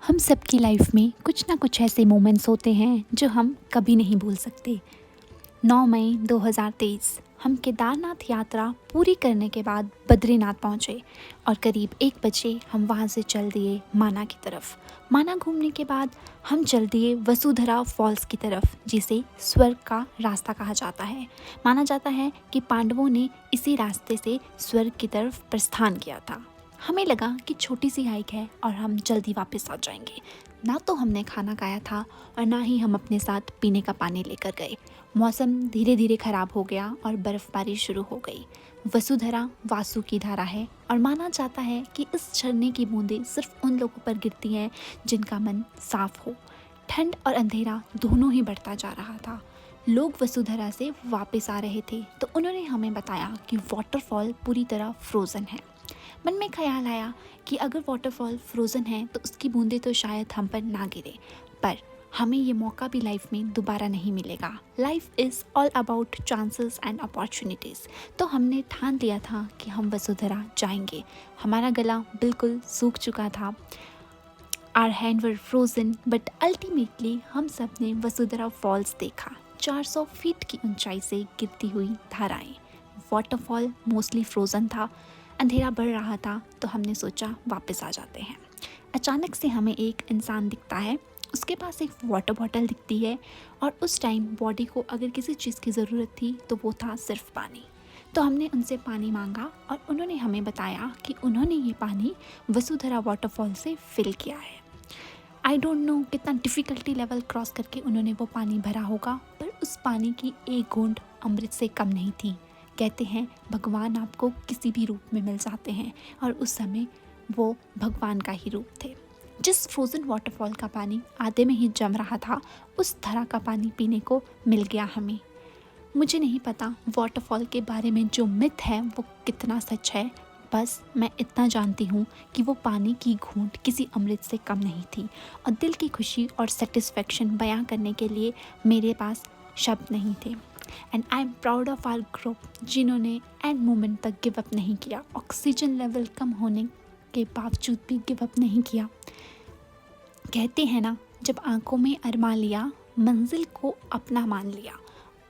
हम सबकी लाइफ में कुछ ना कुछ ऐसे मोमेंट्स होते हैं जो हम कभी नहीं भूल सकते। 9 मई 2023 हम केदारनाथ यात्रा पूरी करने के बाद बद्रीनाथ पहुंचे और करीब 1 बजे हम वहां से चल दिए माना की तरफ। माना घूमने के बाद हम चल दिए वसुधरा फॉल्स की तरफ, जिसे स्वर्ग का रास्ता कहा जाता है। माना जाता है कि पांडवों ने इसी रास्ते से स्वर्ग की तरफ प्रस्थान किया था। हमें लगा कि छोटी सी हाइक है और हम जल्दी वापस आ जाएंगे। ना तो हमने खाना खाया था और ना ही हम अपने साथ पीने का पानी लेकर गए। मौसम धीरे धीरे खराब हो गया और बर्फबारी शुरू हो गई। वसुधरा वासु की धारा है और माना जाता है कि इस झरने की बूंदें सिर्फ उन लोगों पर गिरती हैं जिनका मन साफ हो। ठंड और अंधेरा दोनों ही बढ़ता जा रहा था। लोग वसुधरा से वापस आ रहे थे तो उन्होंने हमें बताया कि वाटरफॉल पूरी तरह फ्रोज़न है। मन में ख्याल आया कि अगर वाटरफॉल फ्रोज़न है तो उसकी बूंदें तो शायद हम पर ना गिरे, पर हमें ये मौका भी लाइफ में दोबारा नहीं मिलेगा। Life is all about chances and opportunities. तो हमने ठान लिया था कि हम वसुधरा जाएंगे। हमारा गला बिल्कुल सूख चुका था, our hand were frozen, but ultimately हम सब ने वसुधरा फॉल्स देखा। 400 फीट की ऊंचाई से गिरती हुई धाराएं। वाटरफॉल मोस्टली फ्रोज़न था। अंधेरा बढ़ रहा था तो हमने सोचा वापस आ जाते हैं। अचानक से हमें एक इंसान दिखता है, उसके पास एक वाटर बॉटल दिखती है और उस टाइम बॉडी को अगर किसी चीज़ की ज़रूरत थी तो वो था सिर्फ पानी। तो हमने उनसे पानी मांगा और उन्होंने हमें बताया कि उन्होंने ये पानी वसुधरा वाटरफॉल से फिल किया है। आई डोंट नो कितना डिफ़िकल्टी लेवल क्रॉस करके उन्होंने वो पानी भरा होगा, पर उस पानी की एक बूंद अमृत से कम नहीं थी। कहते हैं भगवान आपको किसी भी रूप में मिल जाते हैं और उस समय वो भगवान का ही रूप थे। जिस फ्रोज़न वाटरफॉल का पानी आधे में ही जम रहा था, उस तरह का पानी पीने को मिल गया हमें। मुझे नहीं पता वाटरफॉल के बारे में जो मिथ है वो कितना सच है, बस मैं इतना जानती हूँ कि वो पानी की घूंट किसी अमृत से कम नहीं थी और दिल की खुशी और सेटिस्फेक्शन बयां करने के लिए मेरे पास शब्द नहीं थे। And I am proud of our group जिन्होंने एंड मोमेंट तक गिव अप नहीं किया। ऑक्सीजन लेवल कम होने के बावजूद भी गिव अप नहीं किया। कहते हैं ना, जब आंखों में अरमान लिया मंजिल को अपना मान लिया।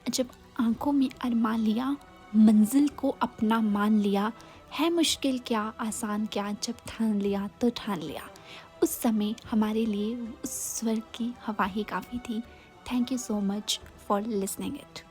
जब आंखों में अरमान लिया मंजिल को अपना मान लिया, है मुश्किल क्या आसान क्या, जब ठान लिया तो ठान लिया। उस समय हमारे लिए उस स्वर्ग की हवा ही काफ़ी थी। Thank you so much for listening it.